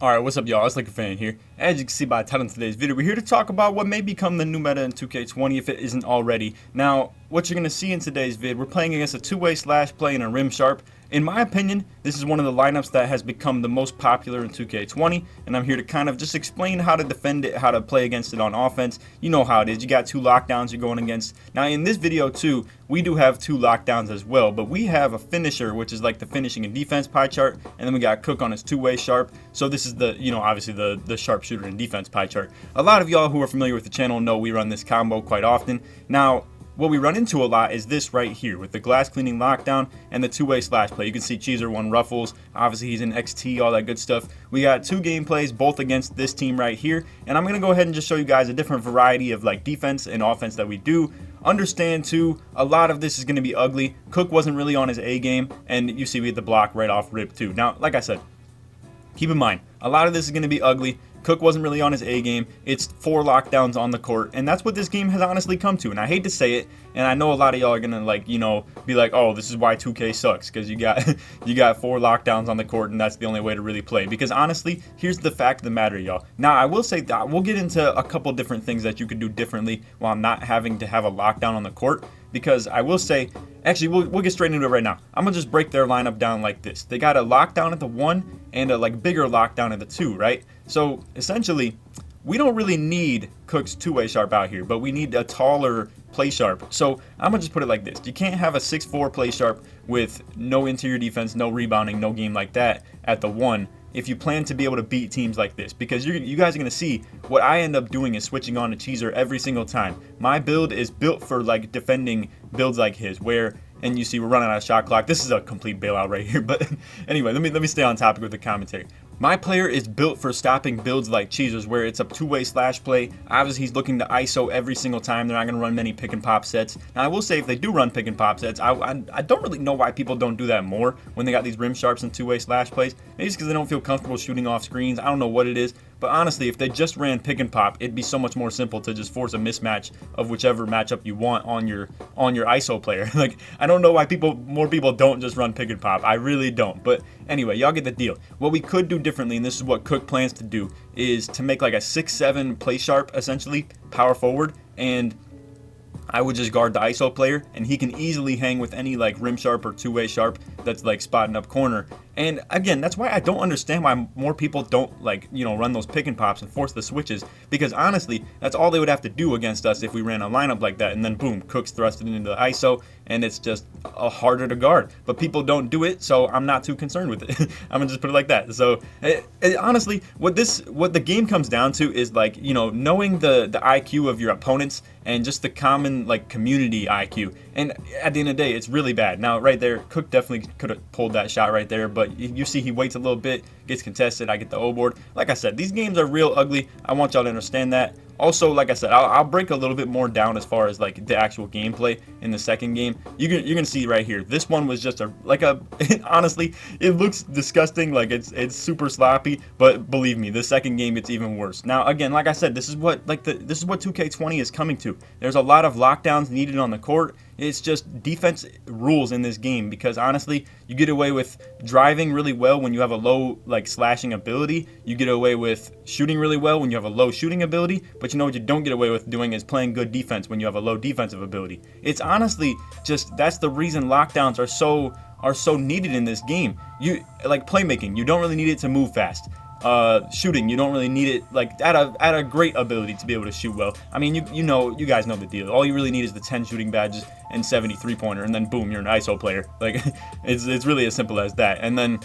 Alright, what's up y'all, it's LakerFan here. As you can see by the title of today's video, we're here to talk about what may become the new meta in 2K20 if it isn't already. Now, what you're going to see in today's vid, we're playing against a two-way slash play and a rim sharp. In my opinion, this is one of the lineups that has become the most popular in 2K20, and I'm here to kind of just explain how to defend it, how to play against it on offense. You know how it is, you got two lockdowns you're going against. Now in this video too, we do have two lockdowns as well, but we have a finisher, which is like the finishing and defense pie chart, and then we got Cook on his two-way sharp. So this is the, obviously the sharpshooter and defense pie chart. A lot of y'all who are familiar with the channel know we run this combo quite often. Now, what we run into a lot is this right here with the glass cleaning lockdown and the two-way slash play. You can see Cheezer won Ruffles, obviously he's in XT, all that good stuff. We got two gameplays both against this team right here, and I'm gonna go ahead and just show you guys a different variety of like defense and offense that we do. Understand too, a lot of this is gonna be ugly. Cook wasn't really on his A game, and you see we hit the block right off rip too. Now, like I said, keep in mind, a lot of this is gonna be ugly. Cook wasn't really on his A game. It's 4 lockdowns on the court, and that's what this game has honestly come to. And I hate to say it, and I know a lot of y'all are gonna be like, oh, this is why 2K sucks, because you got 4 lockdowns on the court, and that's the only way to really play. Because honestly, here's the fact of the matter, y'all. Now I will say that we'll get into a couple different things that you could do differently while not having to have a lockdown on the court. Because I will say, actually, we'll get straight into it right now. I'm gonna just break their lineup down like this. They got a lockdown at the 1 and a bigger lockdown at the 2, right? So essentially, we don't really need Cook's two-way sharp out here, but we need a taller play sharp. So I'm gonna just put it like this: you can't have a 6'4" play sharp with no interior defense, no rebounding, no game like that at the 1. If you plan to be able to beat teams like this, because you guys are going to see what I end up doing is switching on to Cheezer every single time. My build is built for defending builds like his, where, and you see we're running out of shot clock. This is a complete bailout right here, but anyway, let me stay on topic with the commentary. My player is built for stopping builds like Cheezer's, where it's a two-way slash play. Obviously, he's looking to ISO every single time. They're not going to run many pick and pop sets. Now, I will say if they do run pick and pop sets, I don't really know why people don't do that more when they got these rim sharps and two-way slash plays. Maybe it's because they don't feel comfortable shooting off screens. I don't know what it is. But honestly, if they just ran pick and pop, it'd be so much more simple to just force a mismatch of whichever matchup you want on your ISO player. I don't know why more people don't just run pick and pop. I really don't. But anyway, y'all get the deal. What we could do differently, and this is what Cook plans to do, is to make like a 6'7" play sharp, essentially power forward, and I would just guard the ISO player, and he can easily hang with any rim sharp or two-way sharp that's spotting up corner. And again, that's why I don't understand why more people don't run those pick and pops and force the switches, because honestly, that's all they would have to do against us if we ran a lineup like that, and then boom, Cook's thrusted into the ISO, and it's just harder to guard. But people don't do it, so I'm not too concerned with it. I'm gonna just put it like that. So honestly, what the game comes down to is knowing the IQ of your opponents and just the common community IQ. And at the end of the day, it's really bad. Now right there, Cook definitely could have pulled that shot right there, but you see he waits a little bit, gets contested, I get the O board. Like I said, these games are real ugly. I want y'all to understand that. Also, like I said, I'll break a little bit more down as far as the actual gameplay in the second game. You're gonna see right here. This one was just honestly, it looks disgusting. It's super sloppy. But believe me, the second game it's even worse. Now again, like I said, this is what this is what 2K20 is coming to. There's a lot of lockdowns needed on the court. It's just defense rules in this game, because honestly, you get away with driving really well when you have a low slashing ability. You get away with shooting really well when you have a low shooting ability. But you know what you don't get away with doing is playing good defense when you have a low defensive ability. It's honestly just that's the reason lockdowns are so needed in this game. You playmaking, you don't really need it to move fast. Shooting, you don't really need it at a great ability to be able to shoot well. I mean, you guys know the deal. All you really need is the 10 shooting badges and 70 3-pointer, and then boom, you're an ISO player. It's really as simple as that. And then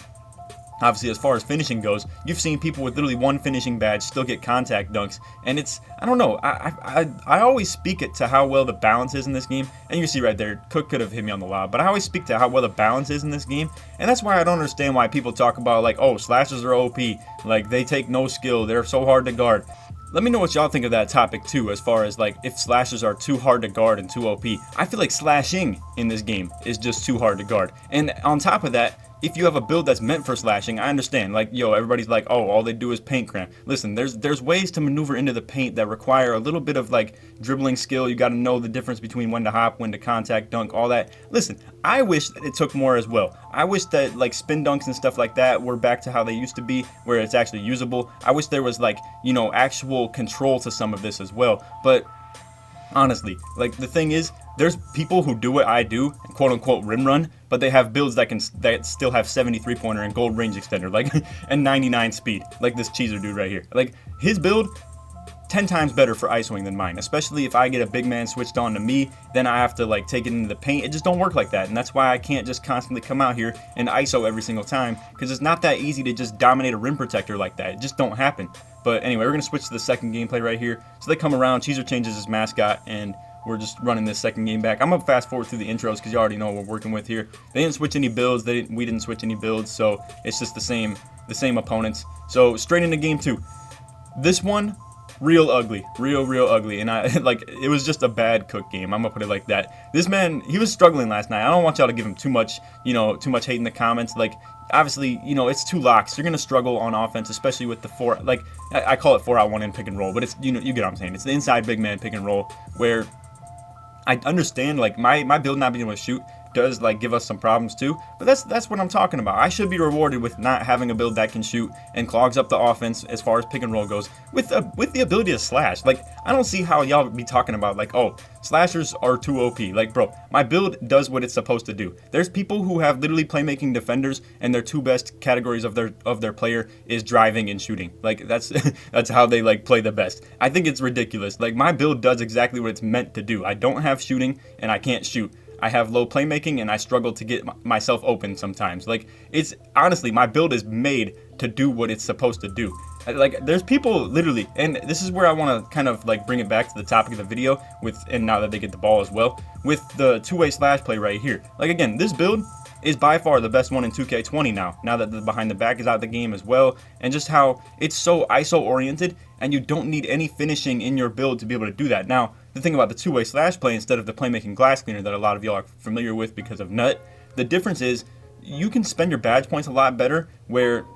obviously, as far as finishing goes, you've seen people with literally 1 finishing badge still get contact dunks, and I don't know. I always speak it to how well the balance is in this game, and you can see right there, Cook could have hit me on the lob, but I always speak to how well the balance is in this game, and that's why I don't understand why people talk about oh, slashers are OP, they take no skill, they're so hard to guard. Let me know what y'all think of that topic too, as far as if slashers are too hard to guard and too OP. I feel like slashing in this game is just too hard to guard, and on top of that, if you have a build that's meant for slashing, I understand. Like, yo, everybody's like, oh, all they do is paint cram. Listen, there's ways to maneuver into the paint that require a little bit of like dribbling skill. You got to know the difference between when to hop, when to contact, dunk, all that. Listen, I wish that it took more as well. I wish that like spin dunks and stuff like that were back to how they used to be, where it's actually usable. I wish there was like, you know, actual control to some of this as well. But honestly, like the thing is, there's people who do what I do, quote unquote rim run, but they have builds that still have 73 pointer and gold range extender, like, and 99 speed, like this cheeser dude right here. Like his build, 10 times better for isoing than mine, especially if I get a big man switched on to me, then I have to like take it into the paint. It just don't work like that, and that's why I can't just constantly come out here and ISO every single time, because it's not that easy to just dominate a rim protector like that. It just don't happen. But anyway, we're gonna switch to the second gameplay right here. So they come around, Cheeser changes his mascot, and we're just running this second game back. I'm gonna fast forward through the intros because you already know what we're working with here. They didn't switch any builds. We didn't switch any builds, so it's just the same opponents. So straight into game 2. This one, real ugly, real ugly, and I like it was just a bad cook game. I'm gonna put it like that. This man, he was struggling last night. I don't want y'all to give him too much hate in the comments. Like, obviously, you know, it's 2 locks. You're gonna struggle on offense, especially with the 4. Like I call it 4-out-1 in pick and roll, but it's, you know, you get what I'm saying. It's the inside big man pick and roll where I understand like my build not being able to shoot does like give us some problems too, but that's what I'm talking about. I should be rewarded with not having a build that can shoot and clogs up the offense as far as pick and roll goes with the ability to slash. Like, I don't see how y'all be talking about like, oh, slashers are too OP. Like, bro, my build does what it's supposed to do. There's people who have literally playmaking defenders and their 2 best categories of their player is driving and shooting. Like, that's that's how they like play the best. I think it's ridiculous. Like, my build does exactly what it's meant to do. I don't have shooting and I can't shoot. I have low playmaking and I struggle to get myself open sometimes. Like, it's honestly, my build is made to do what it's supposed to do. Like, there's people literally, and this is where I want to kind of like bring it back to the topic of the video and now that they get the ball as well, with the 2-way slash play right here. Like, again, this build is by far the best one in 2K20 now that the behind the back is out of the game as well, and just how it's so ISO oriented and you don't need any finishing in your build to be able to do that. Now, the thing about the 2-way slash play instead of the playmaking glass cleaner that a lot of y'all are familiar with because of Nut, the difference is you can spend your badge points a lot better, where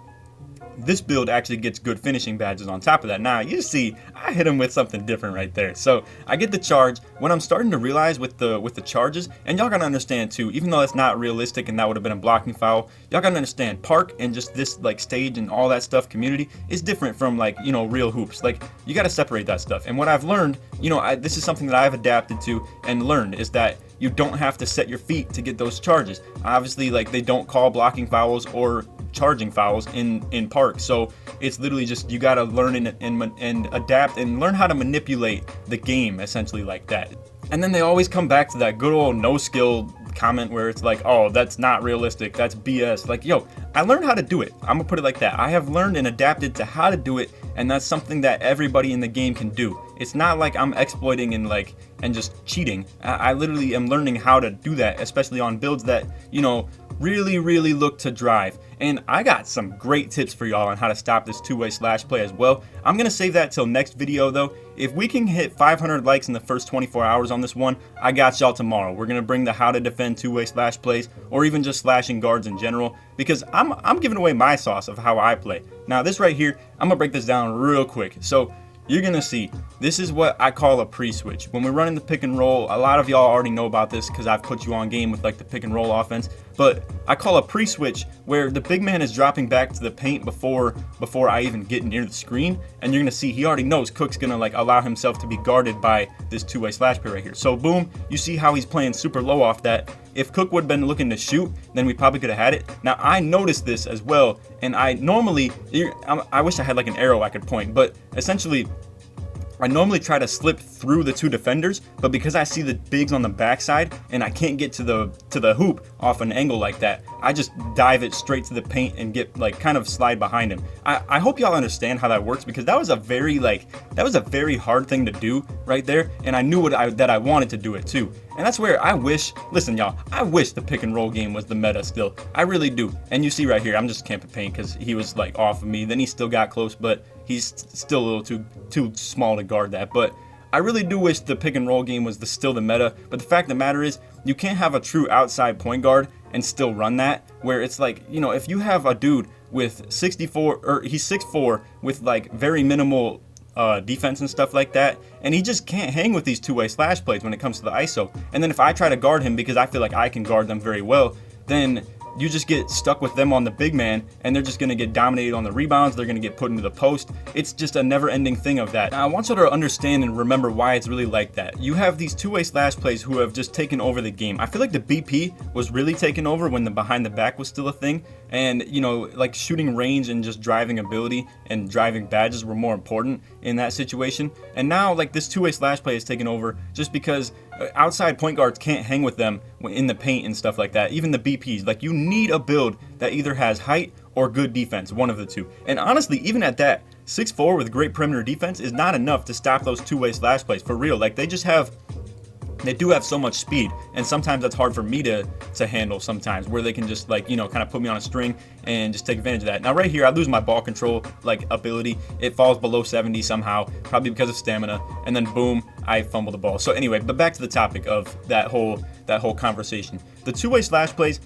this build actually gets good finishing badges on top of that. Now, you see, I hit him with something different right there. So I get the charge. What I'm starting to realize with the charges, and y'all gotta understand too, even though it's not realistic and that would have been a blocking foul, y'all gotta understand Park and just this like stage and all that stuff community is different from like, you know, real hoops. Like, you gotta separate that stuff. And what I've learned, you know, this is something that I've adapted to and learned, is that you don't have to set your feet to get those charges. Obviously, like, they don't call blocking fouls or charging fouls in Park, so it's literally just you gotta learn and adapt and learn how to manipulate the game essentially like that. And then they always come back to that good old no skill comment where it's like, oh, that's not realistic, that's BS. Like, yo, I learned how to do it. I'm gonna put it like that. I have learned and adapted to how to do it, and that's something that everybody in the game can do. It's not like I'm exploiting and just cheating. I literally am learning how to do that, especially on builds that, you know, really look to drive. And I got some great tips for y'all on how to stop this 2-way slash play as well. I'm gonna save that till next video though. If we can hit 500 likes in the first 24 hours on this one, I got y'all tomorrow. We're gonna bring the how to defend 2-way slash plays, or even just slashing guards in general, because I'm giving away my sauce of how I play. Now this right here, I'm gonna break this down real quick. So you're gonna see, this is what I call a pre-switch. When we're running the pick and roll, a lot of y'all already know about this because I've put you on game with like the pick and roll offense, but I call a pre-switch where the big man is dropping back to the paint before I even get near the screen, and you're gonna see he already knows Cook's gonna like allow himself to be guarded by this 2-way slash play right here. So boom, you see how he's playing super low off that. If Cook would have been looking to shoot, then we probably could have had it. Now, I noticed this as well, and I wish I had like an arrow I could point, but essentially, I normally try to slip through the 2 defenders, but because I see the bigs on the backside and I can't get to the hoop off an angle like that, I just dive it straight to the paint and get like kind of slide behind him. I hope y'all understand how that works, because that was a very hard thing to do right there, and I knew that I wanted to do it too. And that's where I wish, listen y'all, I wish the pick and roll game was the meta still. I really do. And you see right here, I'm just camping paint because he was like off of me. Then he still got close, but he's still a little too small to guard that. But I really do wish the pick and roll game was still the meta. But the fact of the matter is, you can't have a true outside point guard and still run that, where it's like, you know, if you have a dude with 64, or he's 6'4", with like very minimal defense and stuff like that, and he just can't hang with these two-way slash plays when it comes to the ISO. And then if I try to guard him because I feel like I can guard them very well, then you just get stuck with them on the big man, and they're just going to get dominated on the rebounds. They're going to get put into the post. It's just a never-ending thing of that. Now, I want you to understand and remember why it's really like that. You have these two-way slash plays who have just taken over the game. I feel like the BP was really taken over when the behind the back was still a thing, and, you know, like shooting range and just driving ability and driving badges were more important in that situation. And now, like, this two-way slash play is taken over just because outside point guards can't hang with them in the paint and stuff like that. Even the BPs, like, you need a build that either has height or good defense, one of the two. And honestly, even at that, 6'4" with great perimeter defense is not enough to stop those two-way slash plays, for real. Like, they do have so much speed, and sometimes that's hard for me to handle sometimes, where they can just, like, you know, kind of put me on a string and just take advantage of that. Now right here, I lose my ball control, like, ability. It falls below 70 somehow, probably because of stamina, and then boom, I fumble the ball. So anyway, but back to the topic of that whole conversation. The two-way slash plays,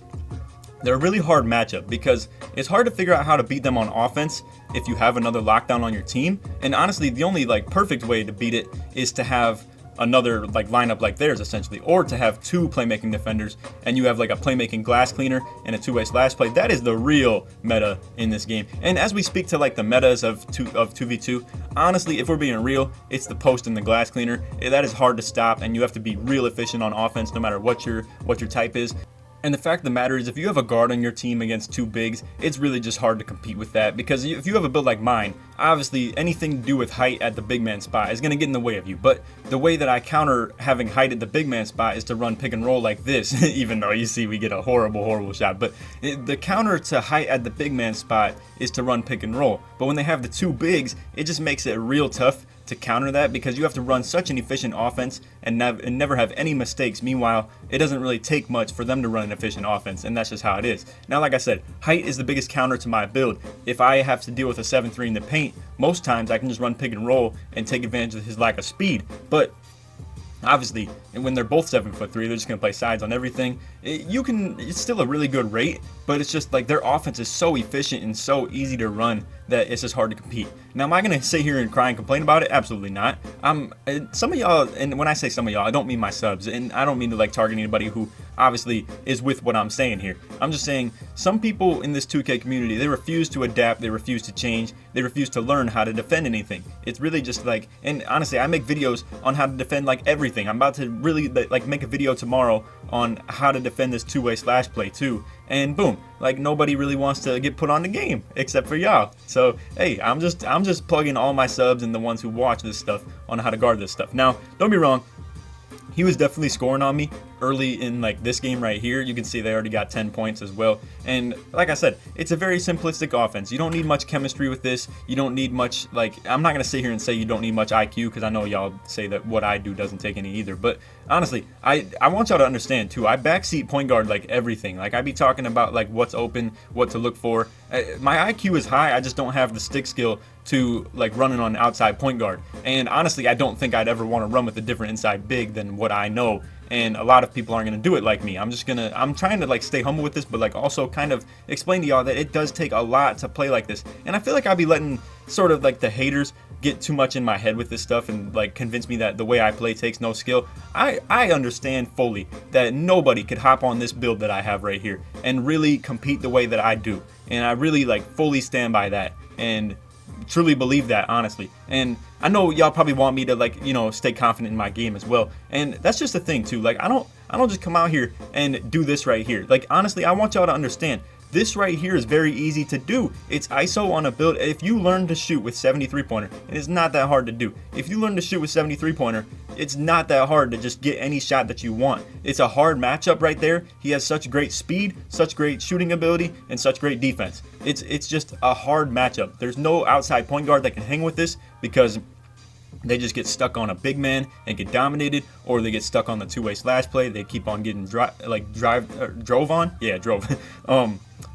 they're a really hard matchup because it's hard to figure out how to beat them on offense if you have another lockdown on your team. And honestly, the only, like, perfect way to beat it is to have another, like, lineup like theirs, essentially, or to have two playmaking defenders and you have like a playmaking glass cleaner and a two-way slash play. That is the real meta in this game. And as we speak to, like, the metas of 2v2, honestly, if we're being real, it's the post and the glass cleaner. That is hard to stop, and you have to be real efficient on offense no matter what your type is. And the fact of the matter is, if you have a guard on your team against two bigs, it's really just hard to compete with that, because if you have a build like mine, obviously anything to do with height at the big man spot is going to get in the way of you. But the way that I counter having height at the big man spot is to run pick and roll like this, even though you see we get a horrible shot. But the counter to height at the big man spot is to run pick and roll. But when they have the two bigs, it just makes it real tough to counter that, because you have to run such an efficient offense and never have any mistakes. Meanwhile, it doesn't really take much for them to run an efficient offense, and that's just how it is. Now, like I said, height is the biggest counter to my build. If I have to deal with a 7-3 in the paint, most times I can just run pick and roll and take advantage of his lack of speed. But obviously, when they're both 7'3", they're just gonna play sides on everything. It's still a really good rate, but it's just like their offense is so efficient and so easy to run that it's just hard to compete. Now, am I gonna sit here and cry and complain about it? Absolutely not. Some of y'all, and when I say some of y'all, I don't mean my subs, and I don't mean to, like, target anybody who obviously is with what I'm saying here. I'm just saying some people in this 2K community, they refuse to adapt, they refuse to change, they refuse to learn how to defend anything. It's really just like, and honestly, I make videos on how to defend, like, everything. I'm about to really, like, make a video tomorrow on how to defend this two-way slash play too, and boom, like, nobody really wants to get put on the game except for y'all. So hey, I'm just plugging all my subs and the ones who watch this stuff on how to guard this stuff. Now, don't be wrong, he was definitely scoring on me early in, like, this game right here. You can see they already got 10 points as well. And like I said, it's a very simplistic offense. You don't need much chemistry with this. You don't need much, like, I'm not going to sit here and say you don't need much IQ, because I know y'all say that what I do doesn't take any either. But honestly, I want y'all to understand too, I backseat point guard, like, everything. Like, I be talking about, like, what's open, what to look for. My IQ is high, I just don't have the stick skill to, like, running on outside point guard. And honestly, I don't think I'd ever want to run with a different inside big than what I know. And a lot of people aren't going to do it like me. I'm trying to, like, stay humble with this, but, like, also kind of explain to y'all that it does take a lot to play like this. And I feel like I'll be letting sort of, like, the haters get too much in my head with this stuff and, like, convince me that the way I play takes no skill. I understand fully that nobody could hop on this build that I have right here and really compete the way that I do. And I really, like, fully stand by that and truly believe that, honestly. And I know y'all probably want me to, like, you know, stay confident in my game as well. And that's just the thing too. Like, I don't just come out here and do this right here. Like, honestly, I want y'all to understand, this right here is very easy to do. It's ISO on a build. If you learn to shoot with 73-pointer, it is not that hard to do. If you learn to shoot with 73-pointer, it's not that hard to just get any shot that you want. It's a hard matchup right there. He has such great speed, such great shooting ability, and such great defense. It's just a hard matchup. There's no outside point guard that can hang with this, because they just get stuck on a big man and get dominated, or they get stuck on the two-way slash play. They keep on getting drove on. Yeah, drove.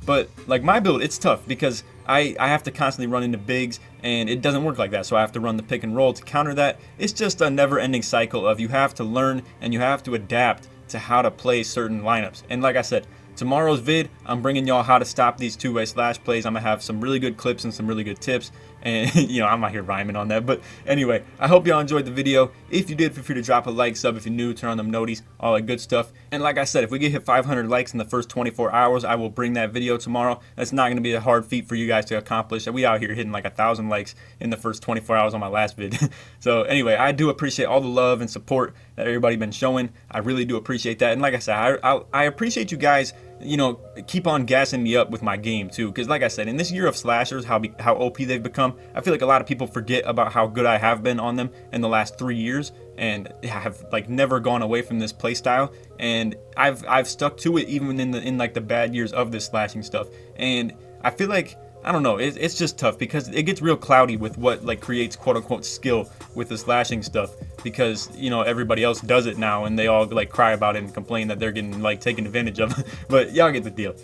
But, like, my build, it's tough because I have to constantly run into bigs, and it doesn't work like that. So I have to run the pick and roll to counter that. It's just a never-ending cycle of you have to learn and you have to adapt to how to play certain lineups. And like I said, tomorrow's vid, I'm bringing y'all how to stop these two-way slash plays. I'm gonna have some really good clips and some really good tips, and you know, I'm out here rhyming on that. But anyway, I hope y'all enjoyed the video. If you did, feel free to drop a like, sub if you're new, turn on them noties, all that good stuff. And like I said, if we get hit 500 likes in the first 24 hours, I will bring that video tomorrow. That's not gonna be a hard feat for you guys to accomplish. We out here hitting like 1,000 likes in the first 24 hours on my last vid. So anyway, I do appreciate all the love and support that everybody been showing. I really do appreciate that. And like I said, I appreciate you guys, you know, keep on gassing me up with my game too, because like I said, in this year of slashers, how OP they've become, I feel like a lot of people forget about how good I have been on them in the last 3 years, and have like never gone away from this play style, and I've stuck to it even in like the bad years of this slashing stuff. And I feel like, I don't know, it's just tough because it gets real cloudy with what like creates quote unquote skill with the slashing stuff, because you know everybody else does it now and they all like cry about it and complain that they're getting like taken advantage of. But y'all get the deal.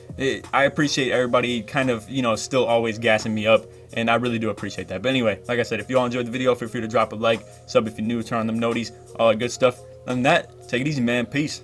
I appreciate everybody kind of, you know, still always gassing me up, and I really do appreciate that. But anyway, like I said, if you all enjoyed the video, feel free to drop a like, sub if you're new, turn on them noties, all that good stuff. Other than that, take it easy, man. Peace.